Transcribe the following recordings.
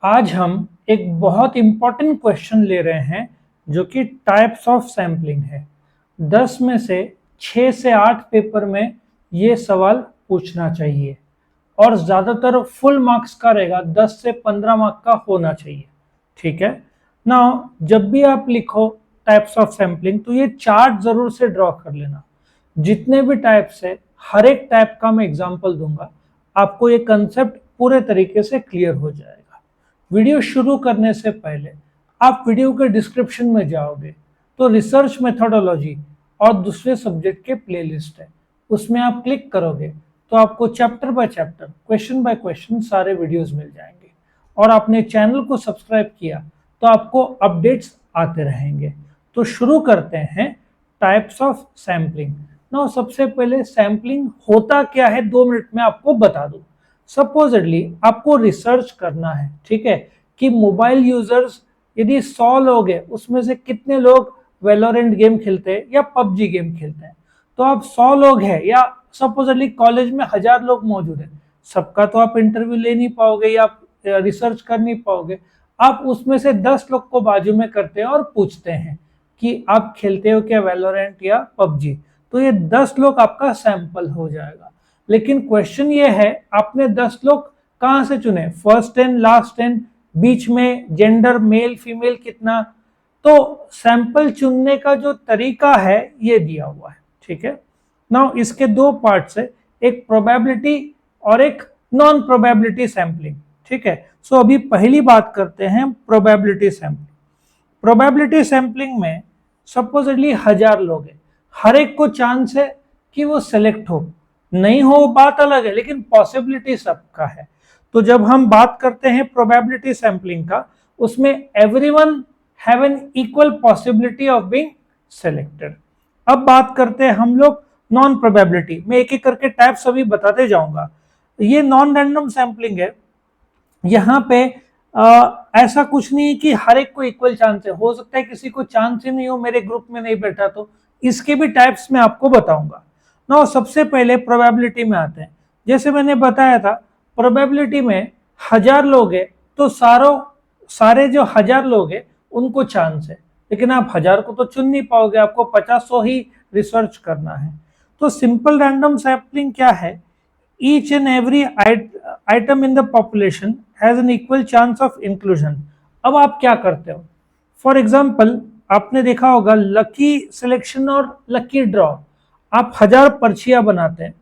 आज हम एक बहुत इंपॉर्टेंट क्वेश्चन ले रहे हैं जो कि टाइप्स ऑफ सैम्पलिंग है। 10 में से 6 से 8 पेपर में ये सवाल पूछना चाहिए और ज़्यादातर फुल मार्क्स का रहेगा, 10 से 15 मार्क्स का होना चाहिए। ठीक है ना। जब भी आप लिखो टाइप्स ऑफ सैम्पलिंग तो ये चार्ट जरूर से ड्रॉ कर लेना। जितने भी टाइप्स है हर एक टाइप का मैं एग्जांपल दूंगा, आपको ये कंसेप्ट पूरे तरीके से क्लियर हो जाएगा। वीडियो शुरू करने से पहले आप वीडियो के डिस्क्रिप्शन में जाओगे तो रिसर्च मेथोडोलॉजी और दूसरे सब्जेक्ट के प्लेलिस्ट है, उसमें आप क्लिक करोगे तो आपको chapter by chapter, question by question सारे वीडियोस मिल जाएंगे। और आपने चैनल को सब्सक्राइब किया तो आपको अपडेट्स आते रहेंगे। तो शुरू करते हैं टाइप्स ऑफ सैम्पलिंग। ना सबसे पहले सैम्पलिंग होता क्या है 2 मिनट में आपको बता दूं। सपोजिटली आपको रिसर्च करना है, ठीक है, कि मोबाइल यूजर्स यदि 100 लोग हैं उसमें से कितने लोग वेलोरेंट गेम खेलते हैं या पबजी गेम खेलते हैं। तो आप 100 लोग हैं या सपोजिटली कॉलेज में 1000 लोग मौजूद हैं, सबका तो आप इंटरव्यू ले नहीं पाओगे या रिसर्च कर नहीं पाओगे। आप उसमें से 10 लोग को बाजू में करते हैं और पूछते हैं कि आप खेलते हो क्या वेलोरेंट या पबजी, तो ये 10 लोग आपका सैंपल हो जाएगा। लेकिन क्वेश्चन ये है आपने 10 लोग कहां से चुने, फर्स्ट 10, लास्ट 10, बीच में जेंडर मेल फीमेल कितना। तो सैंपल चुनने का जो तरीका है ये दिया हुआ है, ठीक है। नाउ इसके 2 पार्ट्स है, एक प्रोबेबिलिटी और एक नॉन प्रोबेबिलिटी सैंपलिंग, ठीक है। सो अभी पहली बात करते हैं प्रोबेबिलिटी सैंपलिंग। प्रोबेबिलिटी सैंपलिंग में सपोजिटली 1000 लोग हैं, हर एक को चांस है कि वो सिलेक्ट हो, नहीं हो बात अलग है, लेकिन पॉसिबिलिटी सबका है। तो जब हम बात करते हैं प्रोबेबिलिटी सैंपलिंग का, उसमें everyone have an equal possibility of being selected. अब बात करते हैं हम लोग नॉन प्रोबेबिलिटी में, एक एक करके टाइप्स अभी बताते जाऊंगा। ये नॉन रैंडम सैंपलिंग है। यहाँ पे ऐसा कुछ नहीं है कि हर एक को इक्वल चांस है, हो सकता है किसी को चांस ही नहीं हो, मेरे ग्रुप में नहीं बैठा, तो इसके भी टाइप्स मैं आपको बताऊंगा ना। सबसे पहले प्रोबेबिलिटी में आते हैं। जैसे मैंने बताया था प्रोबेबिलिटी में 1000 लोग हैं तो सारे जो 1000 लोग हैं उनको चांस है, लेकिन आप 1000 को तो चुन नहीं पाओगे, आपको 50-100 ही रिसर्च करना है। तो सिंपल रैंडम सैंपलिंग क्या है, each and every item in the population has an equal chance of inclusion। अब आप क्या करते हो, फॉर एग्जाम्पल आपने देखा होगा लकी सिलेक्शन और लकी ड्रॉ। आप 1000 पर्चियां बनाते हैं,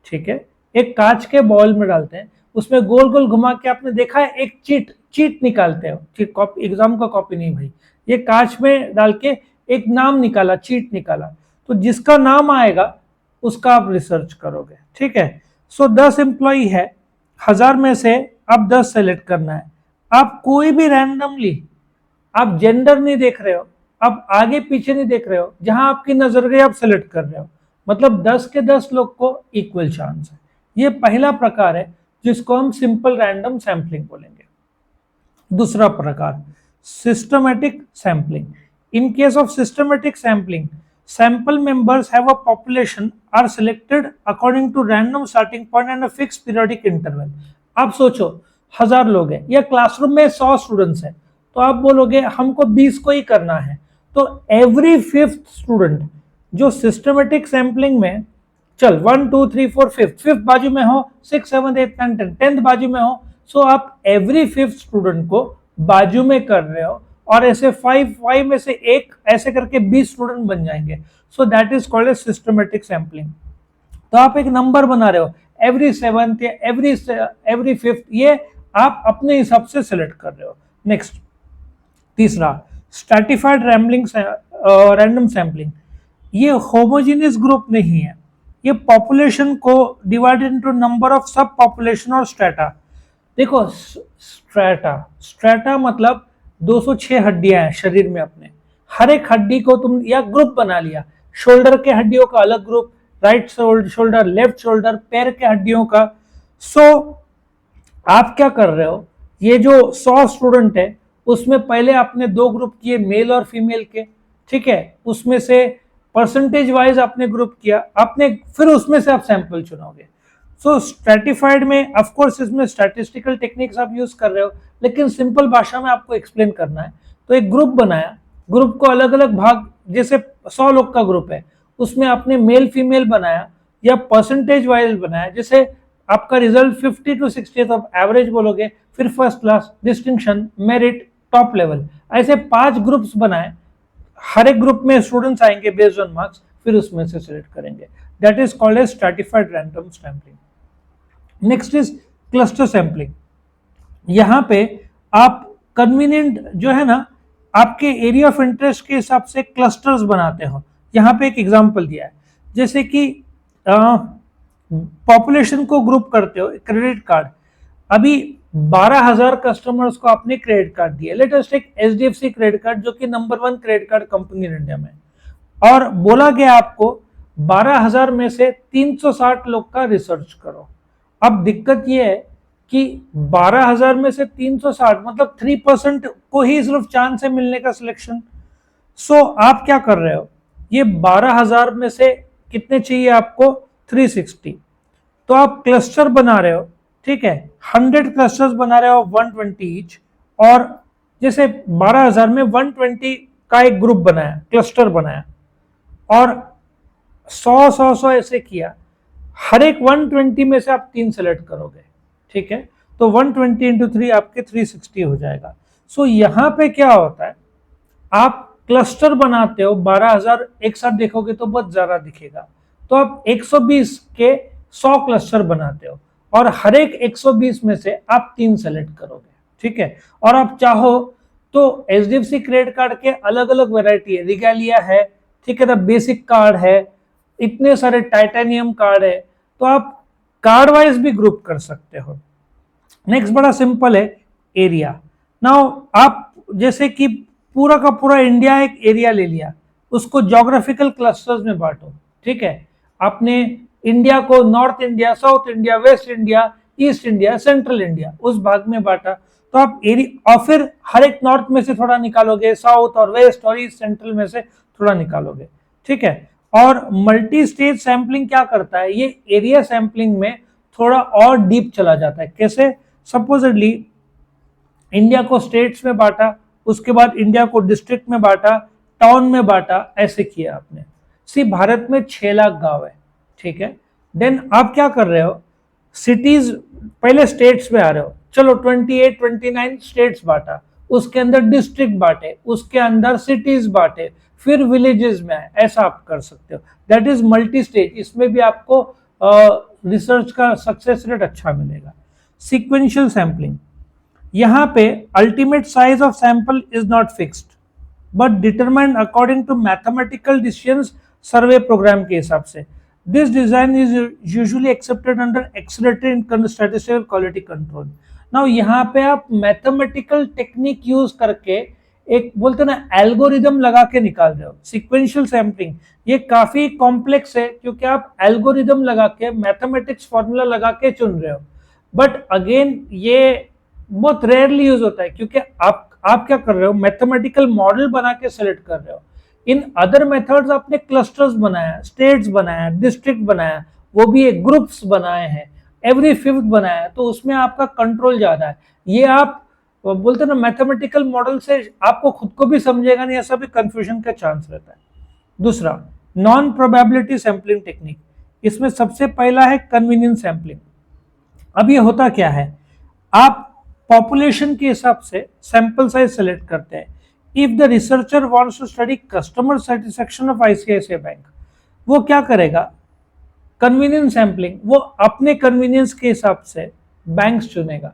ठीक है, एक कांच के बॉल में डालते हैं, उसमें गोल गोल घुमा के आपने देखा है एक चीट निकालते हो, ठीक, कॉपी एग्जाम का कॉपी नहीं भाई, ये कांच में डाल के एक नाम निकाला, चीट निकाला, तो जिसका नाम आएगा उसका आप रिसर्च करोगे, ठीक है। सो 10 एम्प्लॉई है, 1000 में से आप 10 सेलेक्ट करना है। आप कोई भी रैंडमली, आप जेंडर नहीं देख रहे हो, आप आगे पीछे नहीं देख रहे हो, जहां आपकी नजर गई आप सेलेक्ट कर रहे हो, मतलब 10 के 10 लोग को इक्वल चांस है। ये पहला प्रकार है जिसको हम सिंपल रैंडम सैंपलिंग बोलेंगे। दूसरा प्रकार systematic sampling. In case of systematic sampling, sample members have a population are selected according to random starting point and a fixed periodic interval। आप सोचो 1000 लोग हैं या क्लासरूम में 100 स्टूडेंट्स हैं, तो आप बोलोगे हमको 20 को ही करना है, तो एवरी 5th स्टूडेंट जो सिस्टमेटिक सैंपलिंग में, चल 1 2 3 4 5th बाजू में हो, 6 7 8 9 10 10th बाजू में हो, सो आप एवरी 5th स्टूडेंट को बाजू में कर रहे हो, और ऐसे 5 में से एक ऐसे करके 20 स्टूडेंट बन जाएंगे। So that is called a systematic sampling. तो आप एक नंबर बना रहे हो, एवरी 7th या एवरी 5th, ये आप अपने हिसाब से सेलेक्ट कर रहे हो। नेक्स्ट तीसरा स्ट्रैटिफाइड रैंडम सैंपलिंग। ये होमोजेनियस ग्रुप नहीं है, ये पॉपुलेशन को डिवाइडेड इनटू नंबर ऑफ सब पॉपुलेशन और स्ट्रेटा। देखो स्ट्रेटा मतलब 206 हड्डियां हैं शरीर में अपने, हर एक हड्डी को तुम या ग्रुप बना लिया, शोल्डर के हड्डियों का अलग group, right shoulder, left shoulder, पैर के हड्डियों का। सो आप क्या कर रहे हो, ये जो 100 स्टूडेंट है उसमें पहले आपने 2 ग्रुप किए, मेल और फीमेल के, ठीक है, उसमें से परसेंटेज वाइज आपने ग्रुप किया, आपने फिर उसमें से आप सैंपल चुनोगे। सो स्ट्रेटिफाइड में ऑफ कोर्स इसमें स्टैटिस्टिकल टेक्निक्स आप यूज कर रहे हो, लेकिन सिंपल भाषा में आपको एक्सप्लेन करना है। तो एक ग्रुप बनाया, ग्रुप को अलग अलग भाग, जैसे 100 लोग का ग्रुप है, उसमें आपने मेल फीमेल बनाया या परसेंटेज वाइज बनाया। जैसे आपका रिजल्ट 50 to 60 तो एवरेज बोलोगे, फिर first class, distinction, merit, top level, ऐसे 5 ग्रुप्स बनाए। हर एक ग्रुप में स्टूडेंट्स आएंगे बेस्ड ऑन मार्क्स, फिर उसमें से सिलेक्ट करेंगे। That is called as stratified random sampling. Next is cluster sampling. यहां पे आप कन्वीनियंट जो है ना, आपके एरिया ऑफ इंटरेस्ट के हिसाब से क्लस्टर्स बनाते हो। यहां पे एक एग्जांपल दिया है, जैसे कि पॉपुलेशन को ग्रुप करते हो, क्रेडिट कार्ड। अभी 12,000 कस्टमर्स को आपने क्रेडिट कार्ड दिया। Let us take HDFC credit card, जो कि number 1 credit card company in India में, और बोला गया आपको 12,000 में से 360 लोग का रिसर्च करो। अब दिक्कत यह है कि 12,000 में से 360 मतलब 3% को ही सिर्फ चांस है मिलने का सिलेक्शन। सो आप क्या कर रहे हो, ये 12,000 में से कितने चाहिए आपको, 360। तो आप क्लस्टर बना रहे हो, ठीक है, 100 क्लस्टर्स बना रहे हो, 120 ईच। और जैसे 12,000 में 120 का एक ग्रुप बनाया, क्लस्टर बनाया, और 100 ऐसे किया। हर एक 120 में से आप 3 सेलेक्ट करोगे, ठीक है, तो 120 इंटू 3 आपके 360 हो जाएगा। सो यहां पे क्या होता है, आप क्लस्टर बनाते हो, 12,000 एक साथ देखोगे तो बहुत ज्यादा दिखेगा, तो आप 120 के 100 क्लस्टर बनाते हो, और हर एक 120 में से आप 3 सेलेक्ट करोगे, ठीक है। और आप चाहो तो एचडीएफसी क्रेडिट कार्ड के अलग अलग वेराइटी है, रिगैलिया है, ठीक है, बेसिक कार्ड है, इतने सारे टाइटेनियम कार्ड है, तो आप कार्ड वाइज भी ग्रुप कर सकते हो। नेक्स्ट बड़ा सिंपल है, एरिया। नाउ आप जैसे कि पूरा का पूरा इंडिया एक एरिया ले लिया, उसको ज्योग्राफिकल क्लस्टर्स में बांटो, ठीक है। आपने इंडिया को north India, south India, waste India, east India, central India, उस भाग में बांटा। तो आप एरिया, और फिर हर एक नॉर्थ में से थोड़ा निकालोगे, साउथ और वेस्ट और ईस्ट सेंट्रल में से थोड़ा निकालोगे, ठीक है। और मल्टी स्टेज सैंपलिंग क्या करता है, ये एरिया सैंपलिंग में थोड़ा और डीप चला जाता है। कैसे, सपोजिटली इंडिया को स्टेट्स में बांटा, उसके बाद इंडिया को डिस्ट्रिक्ट में बांटा, टाउन में बांटा, ऐसे किया आपने। सी भारत में 6 लाख गांव है, ठीक है। देन आप क्या कर रहे हो, सिटीज, पहले स्टेट्स में आ रहे हो, चलो 28 29 स्टेट्स बांटा, उसके अंदर डिस्ट्रिक्ट बांटे, उसके अंदर सिटीज बांटे, फिर विलेजेस में आए, ऐसा आप कर सकते हो। That is multi stage. इसमें भी आपको रिसर्च का सक्सेस रेट अच्छा मिलेगा। सीक्वेंशियल सैंपलिंग, यहां पे ultimate size of sample is not fixed but determined according to mathematical decisions survey program के हिसाब से। This design is usually accepted under accelerated statistical quality control. Now यहाँ पे आप मैथमेटिकल टेक्निक यूज करके एक बोलते ना एल्गोरिदम लगा के निकाल रहे हो। सीक्वेंशियल सैंपलिंग ये काफी कॉम्प्लेक्स है, क्योंकि आप एल्गोरिदम लगा के, मैथमेटिक्स फॉर्मूला लगा के चुन रहे हो। बट अगेन ये बहुत रेयरली यूज होता है, क्योंकि आप क्या कर रहे हो, मैथमेटिकल मॉडल बना के सेलेक्ट कर रहे हो। इन अदर मेथड्स आपने क्लस्टर्स बनाया, स्टेट्स बनाया, डिस्ट्रिक्ट बनाया, वो भी एक ग्रुप्स बनाए हैं, एवरी फिफ्थ बनाया, तो उसमें आपका कंट्रोल ज्यादा है। ये आप बोलते ना मैथमेटिकल मॉडल से आपको खुद को भी समझेगा नहीं, ऐसा भी कंफ्यूजन का चांस रहता है। दूसरा, नॉन प्रोबेबिलिटी सैंपलिंग टेक्निक। इसमें सबसे पहला है कन्वीनियंस सैंपलिंग। अब ये होता क्या है, आप पॉपुलेशन के हिसाब से सैंपल साइज सेलेक्ट करते हैं। If the researcher wants to study customer satisfaction of ICICI bank, वो क्या करेगा, कन्वीनियंस सैंपलिंग, वो अपने कन्वीनियंस के हिसाब से बैंक्स चुनेगा।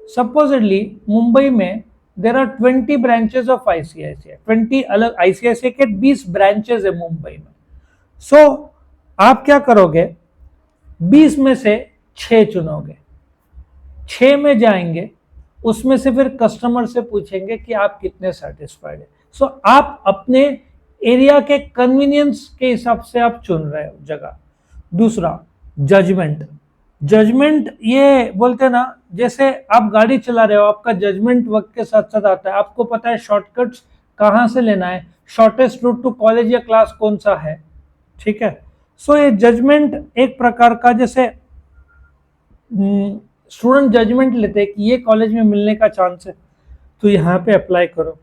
सपोजिटली मुंबई में there are 20 branches of ICICI, 20 अलग आईसीआईसीआई के 20 ब्रांचेस है मुंबई में। सो आप क्या करोगे, 20 में से 6 चुनोगे, 6 में जाएंगे, उसमें से फिर कस्टमर से पूछेंगे कि आप कितने सेटिस्फाइड है। सो आप अपने एरिया के कन्वीनियंस के हिसाब से आप चुन रहे हो जगह। दूसरा, जजमेंट। जजमेंट ये बोलते हैं ना, जैसे आप गाड़ी चला रहे हो, आपका जजमेंट वक्त के साथ साथ आता है, आपको पता है शॉर्टकट्स कहाँ से लेना है, शॉर्टेस्ट रूट टू कॉलेज या क्लास कौन सा है, ठीक है। सो ये जजमेंट एक प्रकार का, जैसे स्टूडेंट जजमेंट लेते हैं कि ये कॉलेज में मिलने का चांस है तो यहाँ पे अप्लाई करो।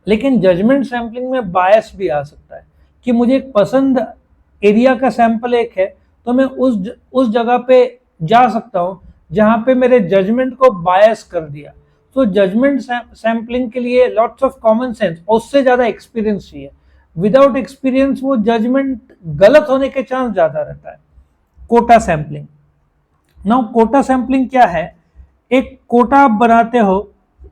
लेकिन जजमेंट सैम्पलिंग में बायस भी आ सकता है कि मुझे एक पसंद एरिया का सैंपल एक है तो मैं उस जगह पे जा सकता हूँ जहाँ पे मेरे जजमेंट को बायस कर दिया। तो जजमेंट सैम्पलिंग के लिए लॉट्स ऑफ कॉमन सेंस और उससे ज़्यादा एक्सपीरियंस चाहिए। विदाउट एक्सपीरियंस वो जजमेंट गलत होने के चांस ज़्यादा रहता है। Quota sampling. Now quota sampling क्या है? एक कोटा आप बनाते हो,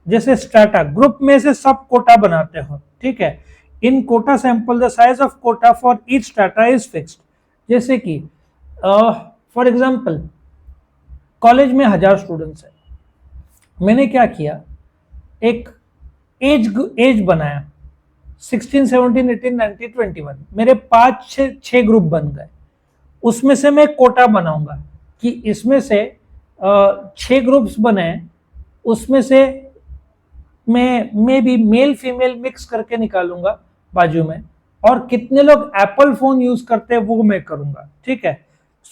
जैसे स्ट्रैटा ग्रुप में से सब कोटा बनाते हो, ठीक है। In quota sample the size of quota for each strata is fixed. जैसे कि फॉर एग्जांपल कॉलेज में 1000 स्टूडेंट्स है, मैंने क्या किया, एक एज बनाया 16, 17, 18, 19, 21, मेरे 5-6 ग्रुप बन गए। उसमें से मैं कोटा बनाऊंगा कि इसमें से 6 ग्रुप्स बने, उसमें से मैं भी मेल फीमेल मिक्स करके निकालूंगा बाजू में, और कितने लोग एप्पल फोन यूज करते हैं वो मैं करूंगा, ठीक है।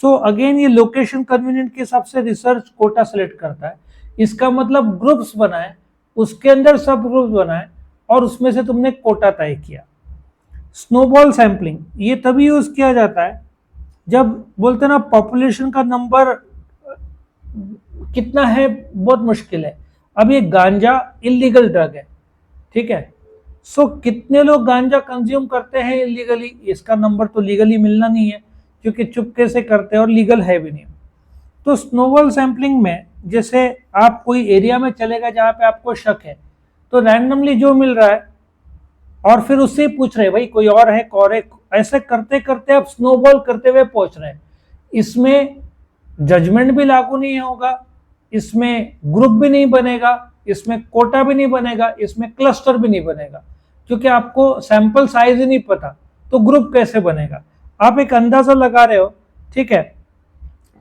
सो अगेन ये लोकेशन कन्वीनियंट के हिसाब से रिसर्च कोटा सेलेक्ट करता है। इसका मतलब ग्रुप्स बनाए, उसके अंदर सब ग्रुप्स बनाए और उसमें से तुमने कोटा तय किया। स्नोबॉल सैंपलिंग ये तभी यूज किया जाता है जब बोलते ना पॉपुलेशन का नंबर कितना है बहुत मुश्किल है। अब ये गांजा इलीगल ड्रग है, ठीक है। सो कितने लोग गांजा कंज्यूम करते हैं इलीगली, इसका नंबर तो लीगली मिलना नहीं है क्योंकि चुपके से करते हैं और लीगल है भी नहीं। तो स्नोबॉल सैंपलिंग में जैसे आप कोई एरिया में चलेगा जहां पे आपको शक है, तो रैंडमली जो मिल रहा है और फिर उससे पूछ रहे भाई कोई और है, ऐसे करते करते आप स्नोबॉल करते हुए पहुंच रहे हैं। इसमें जजमेंट भी लागू नहीं होगा, इसमें ग्रुप भी नहीं बनेगा, इसमें कोटा भी नहीं बनेगा, इसमें क्लस्टर भी नहीं बनेगा, क्योंकि आपको सैंपल साइज ही नहीं पता तो ग्रुप कैसे बनेगा। आप एक अंदाजा लगा रहे हो, ठीक है,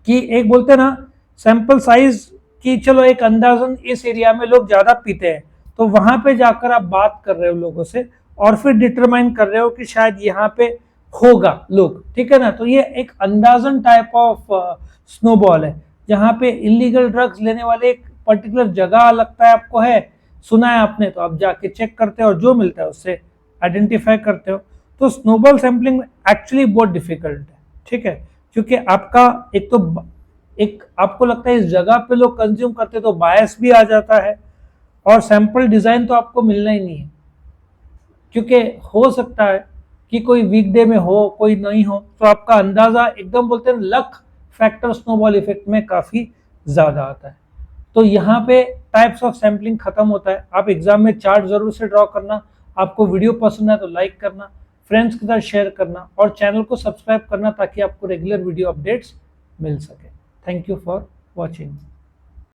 कि एक बोलते ना सैंपल साइज की, चलो एक अंदाजन इस एरिया में लोग ज्यादा पीते हैं तो वहां पे जाकर आप बात कर रहे हो लोगों से और फिर डिटरमाइन कर रहे हो कि शायद यहाँ पे होगा लोग, ठीक है ना। तो ये एक अंदाजन टाइप ऑफ स्नोबॉल है जहाँ पे इलीगल ड्रग्स लेने वाले एक पर्टिकुलर जगह लगता है आपको है, सुना है आपने, तो आप जाके चेक करते हो और जो मिलता है उससे आइडेंटिफाई करते हो। तो स्नोबॉल सैंपलिंग एक्चुअली बहुत डिफिकल्ट है, ठीक है, क्योंकि आपका एक आपको लगता है इस जगह पे लोग कंज्यूम करते तो बायस भी आ जाता है, और सैंपल डिजाइन तो आपको मिलना ही नहीं है क्योंकि हो सकता है कि कोई वीकडे में हो कोई नहीं हो, तो आपका अंदाजा एकदम बोलते हैं लक फैक्टर स्नोबॉल इफेक्ट में काफी ज्यादा आता है। तो यहाँ पे टाइप्स ऑफ सैंपलिंग खत्म होता है। आप एग्जाम में चार्ट जरूर से ड्रॉ करना, आपको वीडियो पसंद है तो लाइक करना, फ्रेंड्स के साथ शेयर करना और चैनल को सब्सक्राइब करना ताकि आपको रेगुलर वीडियो अपडेट्स मिल सके। Thank you for watching.